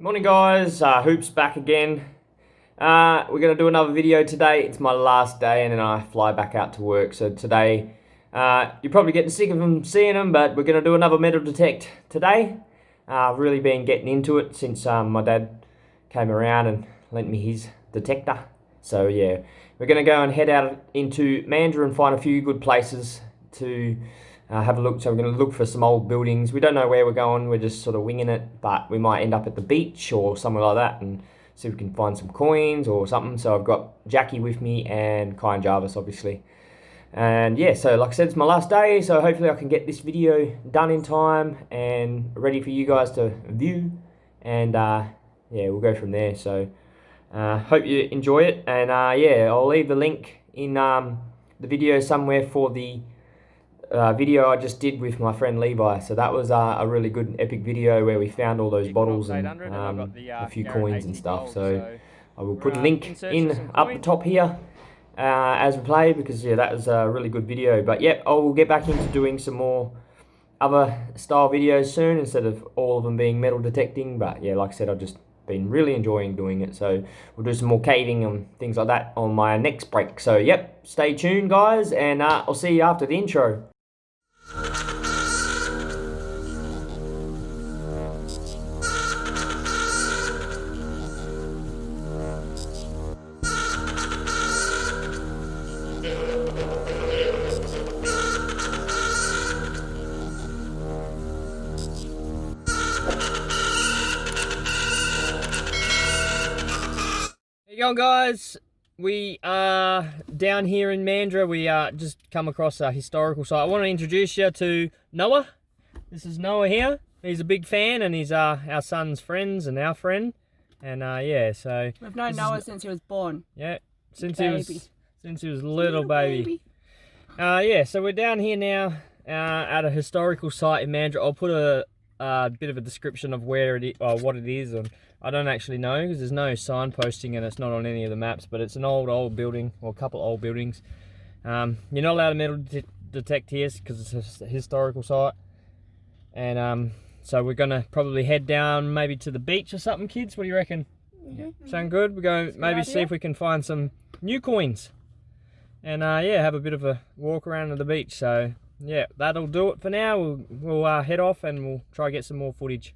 Morning guys, Hoops back again. We're going to do another video today. It's my last day and then I fly back out to work. So today, you're probably getting sick of them seeing them, but we're going to do another metal detect today. I've really been getting into it since my dad came around and lent me his detector. So yeah, we're going to go and head out into Mandurah and find a few good places to have a look. So we're going to look for some old buildings. We don't know where we're going, we're just sort of winging it, but we might end up at the beach or somewhere like that and see if we can find some coins or something. So I've got Jackie with me and Kai and Jarvis obviously. And yeah, so like I said, it's my last day, so hopefully I can get this video done in time and ready for you guys to view. And yeah, we'll go from there. So hope you enjoy it, and yeah, I'll leave the link in the video somewhere for the video I just did with my friend Levi. So that was a really good epic video where we found all those bottles and a few coins and stuff. So I will put a link in up the top here as we play, because yeah, that was a really good video. But yeah, I will get back into doing some more other style videos soon instead of all of them being metal detecting. But yeah, like I said, I've just been really enjoying doing it, so we'll do some more caving and things like that on my next break. So yep, stay tuned guys, and I'll see you after the intro. There you go guys, we are down here in Mandurah. We just come across a historical site. I want to introduce you to Noah. This is Noah here. He's a big fan, and he's our son's friends and our friend. And yeah, so we've known Noah since he was born. Yeah, since he was little baby. Yeah, so we're down here now at a historical site in Mandurah. I'll put a bit of a description of where it is, or what it is, and I don't actually know because there's no signposting and it's not on any of the maps, but it's an old building, or a couple old buildings. You're not allowed to metal detect here because it's a historical site. And so we're gonna probably head down maybe to the beach or something, kids. What do you reckon? Mm-hmm. Sound good? We're going maybe see if we can find some new coins. And yeah, have a bit of a walk around at the beach. So yeah, that'll do it for now. We'll head off and we'll try to get some more footage.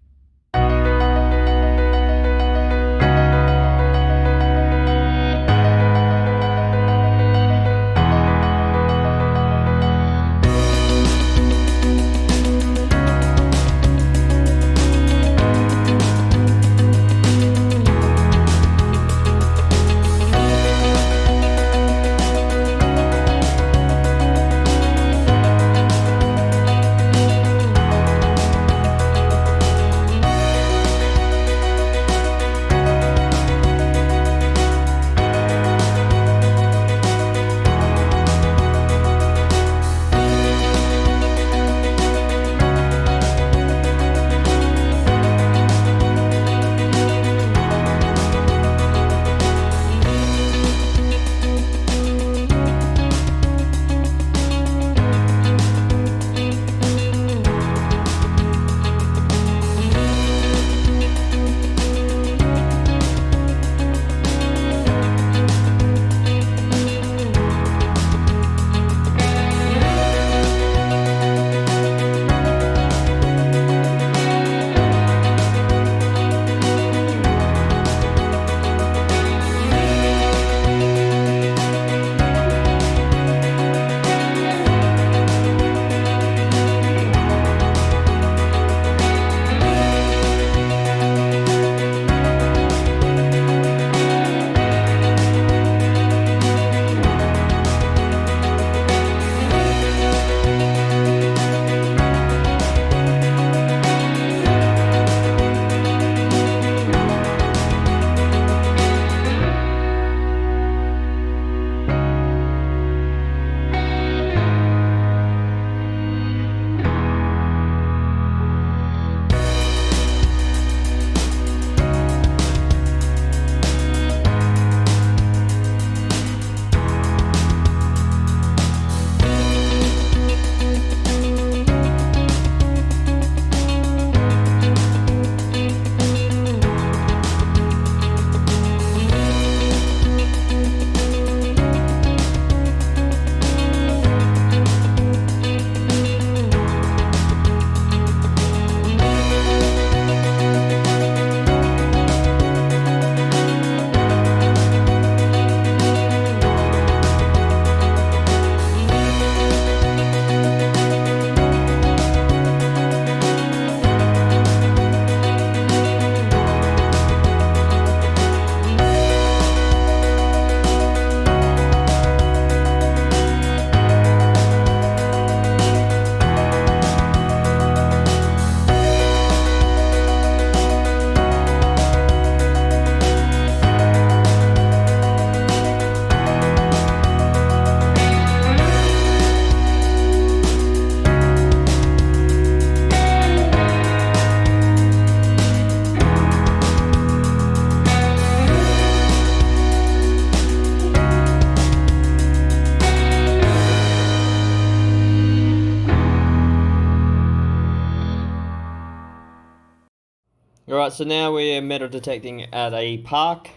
Alright, so now we're metal detecting at a park.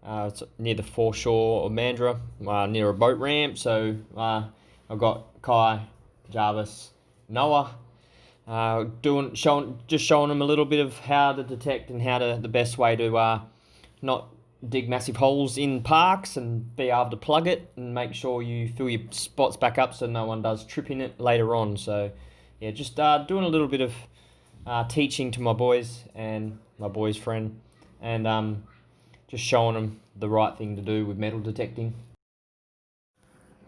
It's near the foreshore of Mandurah, near a boat ramp. So I've got Kai, Jarvis, Noah, showing them a little bit of how to detect and the best way to not dig massive holes in parks and be able to plug it and make sure you fill your spots back up so no one does trip in it later on. So yeah, just doing a little bit of teaching to my boys and my boy's friend, and just showing them the right thing to do with metal detecting.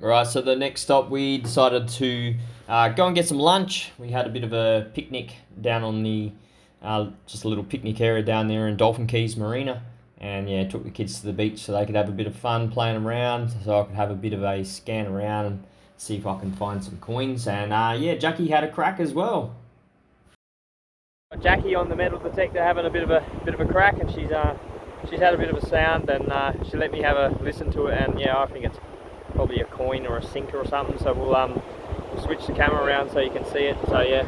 Alright, so the next stop we decided to go and get some lunch. We had a bit of a picnic down on the, just a little picnic area down there in Dolphin Keys Marina. And yeah, took the kids to the beach so they could have a bit of fun playing around, so I could have a bit of a scan around and see if I can find some coins. And yeah, Jackie had a crack as well. Jackie on the metal detector having a bit of a crack, and she's had a bit of a sound, and she let me have a listen to it, and yeah, I think it's probably a coin or a sinker or something. So we'll switch the camera around so you can see it. So yeah,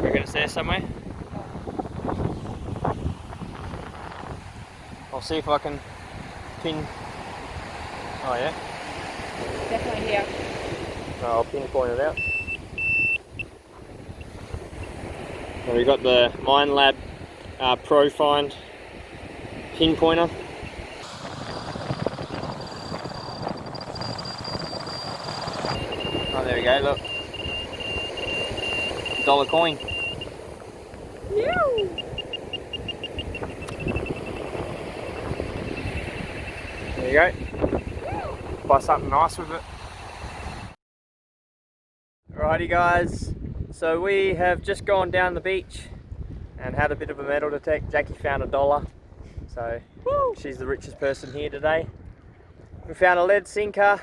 we're gonna see it somewhere. I'll see if I can pin. Oh yeah, Definitely here. so I'll pinpoint it out. Now we've got the Mind Lab Pro Find pinpointer. Oh, there we go, look. $1 coin. There you go. Buy something nice with it. Alrighty guys, so we have just gone down the beach and had a bit of a metal detect. Jackie found $1, so she's the richest person here today. We found a lead sinker.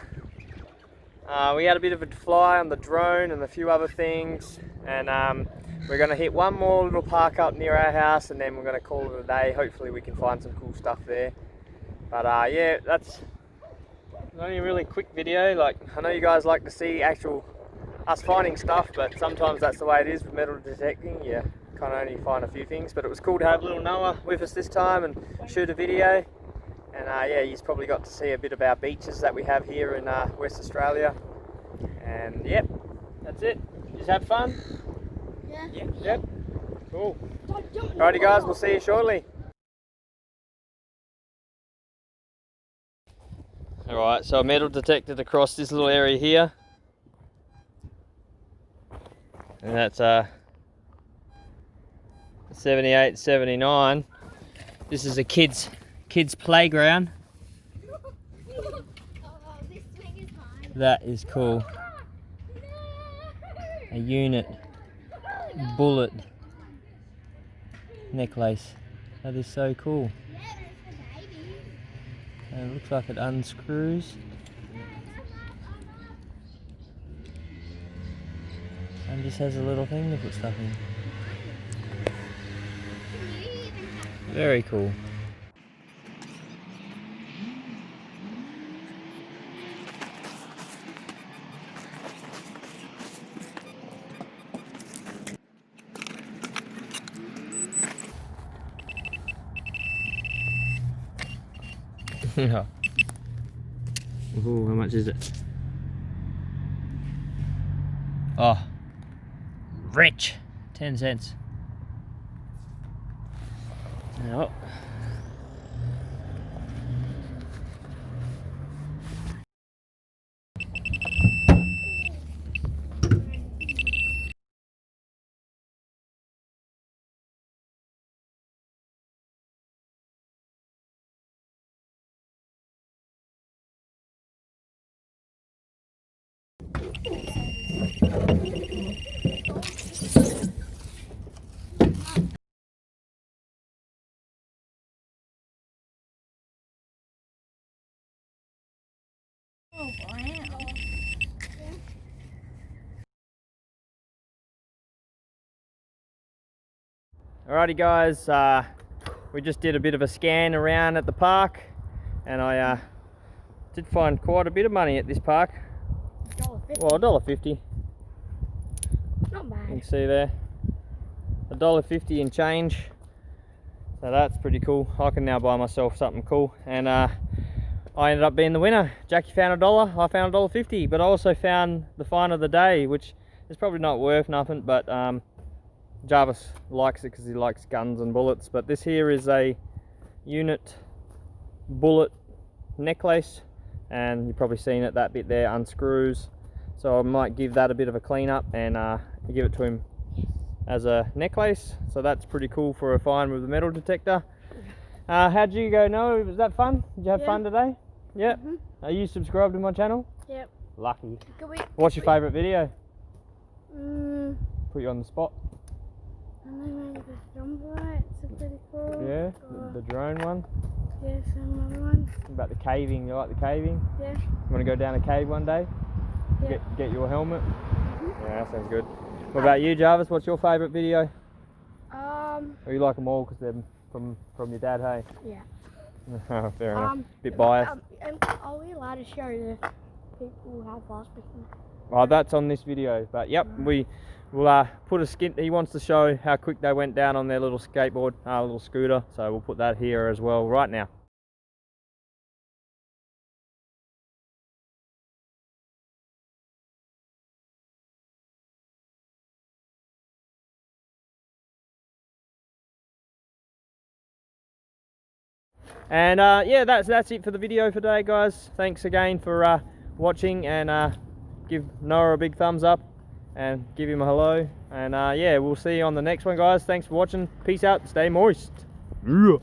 We had a bit of a fly on the drone and a few other things, and we're going to hit one more little park up near our house, and then we're going to call it a day. Hopefully we can find some cool stuff there. But yeah, that's only a really quick video. Like, I know you guys like to see us finding stuff, but sometimes that's the way it is with metal detecting. You kind of only find a few things, but it was cool to have little Noah with us this time and shoot a video. And yeah, you've probably got to see a bit of our beaches that we have here in West Australia. And yep, that's it. Just have fun? Yeah. Yep. Cool. Alrighty guys, we'll see you shortly. Alright, so I metal detected across this little area here. And that's 78, 79. This is a kids playground. That is cool. A unit bullet necklace. That is so cool. And it looks like it unscrews. And just has a little thing to put stuff in. Very cool. Yeah. Ooh, how much is it? Oh, rich. 10 cents. Oh. Alrighty guys, we just did a bit of a scan around at the park, and I did find quite a bit of money at this park. $1.50. Well, $1.50. Not bad. You can see there. $1.50 in change. So that's pretty cool. I can now buy myself something cool. And I ended up being the winner. Jackie found $1, I found $1.50. But I also found the find of the day, which is probably not worth nothing, but Jarvis likes it because he likes guns and bullets. But this here is a unit bullet necklace, and you've probably seen it, that bit there unscrews. So I might give that a bit of a clean up and give it to him as a necklace. So that's pretty cool for a find with the metal detector. How'd you go, Noah? Was that fun? Did you have fun today? Yep. Are you subscribed to my channel? Yep. Lucky. What's your favourite video? Put you on the spot. It's pretty cool. Yeah, the drone one. Yes, another one. About the caving, you like the caving? Yeah. You want to go down a cave one day? Yeah. Get your helmet? Yeah, that sounds good. What about you, Jarvis? What's your favourite video? Or you like them all because they're from your dad, hey? Yeah. Fair enough. Bit biased. Are we allowed to show the people how fast we can? Oh, that's on this video. But yep, we'll put a skint. He wants to show how quick they went down on their little skateboard, little scooter. So we'll put that here as well right now. And yeah, that's it for the video for today, guys. Thanks again for watching, and give Noah a big thumbs up and give him a hello. And yeah, we'll see you on the next one, guys. Thanks for watching. Peace out. Stay moist. Yeah.